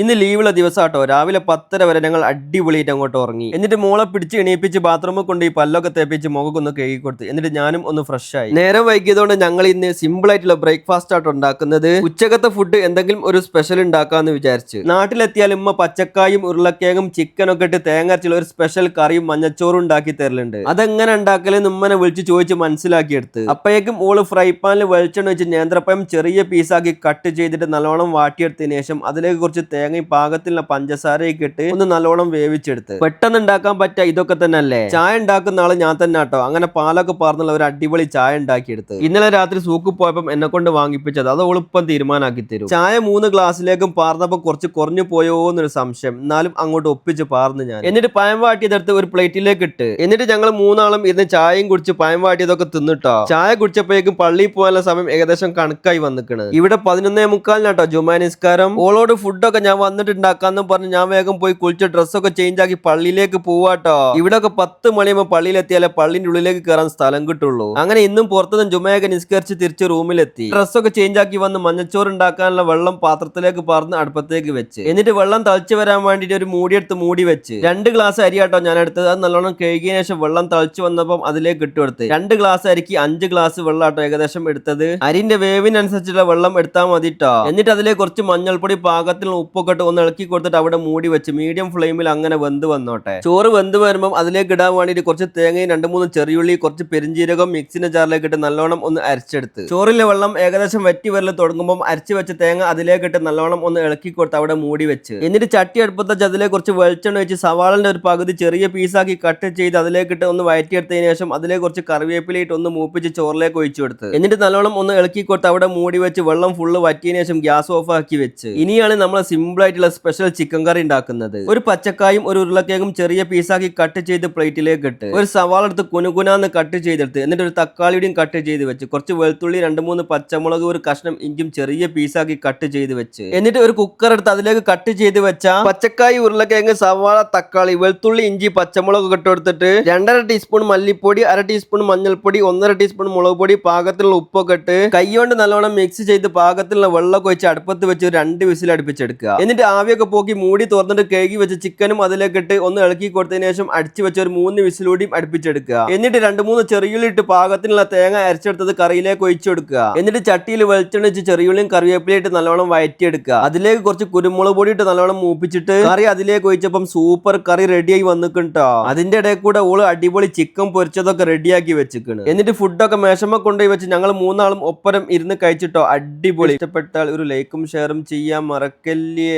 ഇന്ന് ലീവുള്ള ദിവസമാട്ടോ. രാവിലെ 10:30 വരെ ഞങ്ങൾ അടിപൊളിയായിട്ട് അങ്ങോട്ട് ഉറങ്ങി. എന്നിട്ട് മോളെ പിടിച്ച് എണീപ്പിച്ച് ബാത്റൂമിൽ കൊണ്ട് ഈ പല്ലൊക്കെ തേപ്പിച്ച് മുഖമൊക്കെ ഒന്ന് കഴുകി കൊടുത്ത് എന്നിട്ട് ഞാനും ഒന്ന് ഫ്രഷ് ആയി. നേരം വൈകിയതുകൊണ്ട് ഞങ്ങൾ ഇന്ന് സിമ്പിൾ ആയിട്ടുള്ള ബ്രേക്ക്ഫാസ്റ്റ് ആട്ടോ ഉണ്ടാക്കുന്നത്. ഉച്ചക്കത്തെ ഫുഡ് എന്തെങ്കിലും ഒരു സ്പെഷ്യൽ ഉണ്ടാക്കാന്ന് വിചാരിച്ച്. നാട്ടിലെത്തിയാൽ ഉമ്മ പച്ചക്കായും ഉരുളക്കിഴങ്ങും ചിക്കനൊക്കെ ഇട്ട് തേങ്ങ അരച്ചുള്ള ഒരു സ്പെഷ്യൽ കറിയും മഞ്ഞച്ചോറും ഉണ്ടാക്കി തരലുണ്ട്. അതെങ്ങനെ ഉണ്ടാക്കലെന്ന് ഉമ്മനെ വിളിച്ച് ചോദിച്ച് മനസ്സിലാക്കിയെടുത്ത്. അപ്പോഴേക്കും ഓള് ഫ്രൈ പാനിൽ വെളിച്ചെണ്ണ വെച്ച് നേന്ത്രപ്പഴം ചെറിയ പീസാക്കി കട്ട് ചെയ്തിട്ട് നല്ലോണം വാട്ടിയെടുത്തതിന് ശേഷം അതിലേക്ക് കുറച്ച് തേങ്ങയും പാകത്തിലുള്ള പഞ്ചസാരയൊക്കെ ഇട്ട് ഒന്ന് നല്ലോണം വേവിച്ചെടുത്ത്. പെട്ടെന്ന് ഉണ്ടാക്കാൻ പറ്റുക ഇതൊക്കെ തന്നെ അല്ലേ. ചായ ഉണ്ടാക്കുന്ന ആള് ഞാൻ തന്നെ ആട്ടോ. അങ്ങനെ പാലൊക്കെ പാർന്നുള്ള ഒരു അടിപൊളി ചായ ഉണ്ടാക്കിയെടുത്ത്. ഇന്നലെ രാത്രി സൂക്ക് പോയപ്പോൾ എന്നെ കൊണ്ട് വാങ്ങിപ്പിച്ചത്. അത് എളുപ്പം തീരുമാനാക്കി തരും. ചായ 3 ഗ്ലാസ്സിലേക്കും പാർന്നപ്പോൾ കുറച്ച് കുറഞ്ഞു പോയോ എന്നൊരു സംശയം. എന്നാലും അങ്ങോട്ട് ഒപ്പിച്ച് പാർന്ന് ഞാൻ. എന്നിട്ട് പഴം വാട്ടിയതെടുത്ത് ഒരു പ്ലേറ്റിലേക്ക് ഇട്ട് എന്നിട്ട് ഞങ്ങൾ 3 ഇരുന്ന് ചായയും കുടിച്ച് പഴം വാട്ടിയതൊക്കെ തിന്നിട്ടോ. ചായ കുടിച്ചപ്പോഴേക്കും പള്ളിയിൽ പോകാനുള്ള സമയം ഏകദേശം കണക്കായി വന്നിക്കണ്. ഇവിടെ 11:45 ജുമാ നിസ്കാരം. ഓളോട് ഫുഡൊക്കെ ഞാൻ വന്നിട്ടുണ്ടാക്കാന്ന് പറഞ്ഞ് ഞാൻ വേഗം പോയി കുളിച്ച് ഡ്രസ്സൊക്കെ ചേഞ്ച് ആക്കി പള്ളിയിലേക്ക് പോവാട്ടോ. ഇവിടെ ഒക്കെ 10 മണിയാകുമ്പോൾ പള്ളിയിലെത്തിയാലേ പള്ളിന്റെ ഉള്ളിലേക്ക് കയറാൻ സ്ഥലം കിട്ടുള്ളൂ. അങ്ങനെ ഇന്നും പുറത്തുനിന്ന് ജുമയൊക്കെ നിസ്കരിച്ച് തിരിച്ച് റൂമിലെത്തി. ഡ്രസ്സൊക്കെ ചേഞ്ച് ആക്കി വന്ന് മഞ്ഞച്ചോറ് ഉണ്ടാക്കാനുള്ള വെള്ളം പാത്രത്തിലേക്ക് പാർന്ന് അടുപ്പത്തേക്ക് വെച്ച് എന്നിട്ട് വെള്ളം തളിച്ചു വരാൻ വേണ്ടിട്ട് ഒരു മൂടിയെടുത്ത് മൂടി വെച്ച് 2 ഗ്ലാസ് അരിയാട്ടോ ഞാൻ എടുത്തത്. അത് നല്ലോണം കഴുകിയതിനു ശേഷം വെള്ളം തളിച്ചു വന്നപ്പം അതിലേക്ക് ഇട്ടുകൊടുത്ത് 2 ഗ്ലാസ് അരിക്ക് 5 ഗ്ലാസ് വെള്ളാട്ടോ ഏകദേശം എടുത്തത്. അരിന്റെ വേവിനനുസരിച്ചുള്ള വെള്ളം എടുത്താൽ മതിട്ടോ. എന്നിട്ട് അതിലേക്ക് കുറച്ച് മഞ്ഞൾപ്പൊടി പാകത്തിലുള്ള ഉപ്പൊക്കെ ഇട്ട് ഒന്ന് ഇളക്കി കൊടുത്തിട്ട് അവിടെ മൂടി വെച്ച് മീഡിയം ഫ്ലെയിമിൽ അങ്ങനെ വെന്ത് വന്നോട്ടെ. ചോറ് വെന്ത് വരുമ്പോൾ അതിലേക്ക് ഇടാൻ വേണ്ടിയിട്ട് കുറച്ച് തേങ്ങയും 2-3 ചെറിയുള്ളി കുറച്ച് പെരിഞ്ചീരകം മിക്സിന്റെ ജാറിലേക്ക് ഇട്ട് നല്ലോണം ഒന്ന് അരച്ചെടുത്ത് ചോറിലെ വെള്ളം ഏകദേശം വറ്റി വരൽ തുടങ്ങുമ്പോൾ അരച്ച് വെച്ച തേങ്ങ അതിലേക്ക് ഇട്ട് നല്ലോണം ഒന്ന് ഇളക്കി കൊടുത്ത് അവിടെ മൂടി വെച്ച് എന്നിട്ട് ചട്ടി അടുപ്പത്ത് അതിലേക്ക് കുറച്ച് വെളിച്ചെണ്ണ വെച്ച് സവാളിന്റെ ഒരു പകുതി ചെറിയ പീസാക്കി കട്ട് ചെയ്ത് അതിലേക്ക് ഇട്ട് ഒന്ന് വയറ്റിയെടുത്തതിന് ശേഷം അതിലേക്ക് കുറച്ച് കറിവേപ്പിലയിട്ട് ഒന്ന് മൂപ്പിച്ച് ചോറിലേക്ക് ഒഴിച്ചു കൊടുത്ത് എന്നിട്ട് നല്ലോണം ഒന്ന് ഇളക്കി കൊടുത്ത് അവിടെ മൂടി വെച്ച് വെള്ളം ഫുള്ള് വറ്റിയതിനു ശേഷം ഗ്യാസ് ഓഫ് ആക്കി വെച്ച് ഇനിയാണ് നമ്മൾ സിമ്പിൾ ആയിട്ടുള്ള സ്പെഷ്യൽ ചിക്കൻ കറി ഉണ്ടാക്കുന്നത്. ഒരു പച്ചക്കായും ഒരു ഉരുളക്കിഴങ്ങും ചെറിയ പീസാക്കി കട്ട് ചെയ്ത് പ്ലേറ്റിലേക്ക് ഇട്ട് ഒരു സവാള എടുത്ത് കുനുകുനാന്ന് കട്ട് ചെയ്തെടുത്ത് എന്നിട്ട് ഒരു തക്കാളിയുടെയും കട്ട് ചെയ്ത് വെച്ച് കുറച്ച് വെളുത്തുള്ളി 2-3 പച്ചമുളക് ഒരു കഷ്ണം ഇഞ്ചും ചെറിയ പീസാക്കി കട്ട് ചെയ്ത് വെച്ച് എന്നിട്ട് ഒരു കുക്കർ എടുത്ത് അതിലേക്ക് കട്ട് ചെയ്ത് വെച്ച പച്ചക്കായി ഉരുളക്കിഴങ്ങ് സവാള തക്കാളി വെളുത്തുള്ളി ഇഞ്ചി പച്ചമുളക് ഇട്ടെടുത്തിട്ട് 2.5 ടീസ്പൂൺ മല്ലിപ്പൊടി 1/2 ടീസ്പൂൺ മഞ്ഞൾപ്പൊടി 1.5 ടീസ്പൂൺ മുളക് പൊടി പാകത്തിലുള്ള ഉപ്പൊക്കെ ഇട്ട് കൈകൊണ്ട് നല്ലോണം മിക്സ് ചെയ്ത് പാകത്തിലുള്ള വെള്ളമൊക്കെ വെച്ച് അടുപ്പത്ത് വെച്ച് 2 വിസിൽ അടുപ്പിച്ചെടുക്കുക. എന്നിട്ട് ആവിയൊക്കെ പോക്കി മൂടി തുറന്നിട്ട് കഴുകി വെച്ച ചിക്കനും അതിലേക്ക് ഇട്ട് ഒന്ന് ഇളക്കി കൊടുത്തതിന് ശേഷം അടിച്ചു വെച്ച ഒരു 3 വിസിലൂടിയും അടുപ്പിച്ചെടുക്കുക. എന്നിട്ട് 2-3 ചെറിയുള്ളി ഇട്ട് പാകത്തിനുള്ള തേങ്ങ അരച്ചെടുത്തത് കറിയിലേക്ക് ഒഴിച്ചു കൊടുക്കുക. എന്നിട്ട് ചട്ടിയിൽ വെളിച്ചെണ്ണ വെച്ച് ചെറിയുള്ളിയും കറിവേപ്പിലയിട്ട് നല്ലോണം വയറ്റിയെടുക്കുക. അതിലേക്ക് കുറച്ച് കുരുമുളക് പൊടി ഇട്ട് നല്ലോണം മൂപ്പിച്ചിട്ട് കറി അതിലേക്ക് ഒഴിച്ചപ്പം സൂപ്പർ കറി റെഡിയായി വന്നിട്ടോ. അതിന്റെ ഇടയിൽ കൂടെ ഓള് അടിപൊളി ചിക്കൻ പൊരിച്ചതൊക്കെ റെഡിയാക്കി വെച്ചിക്കണ്. എന്നിട്ട് ഫുഡൊക്കെ മേശമ്മ കൊണ്ടുപോയി വെച്ച് ഞങ്ങൾ 3 ഒപ്പരം ഇരുന്ന് കഴിച്ചിട്ടോ. അടിപൊളി. ഇഷ്ടപ്പെട്ടാൽ ഒരു ലൈക്കും ഷെയറും ചെയ്യാൻ മറക്കല്ലേ.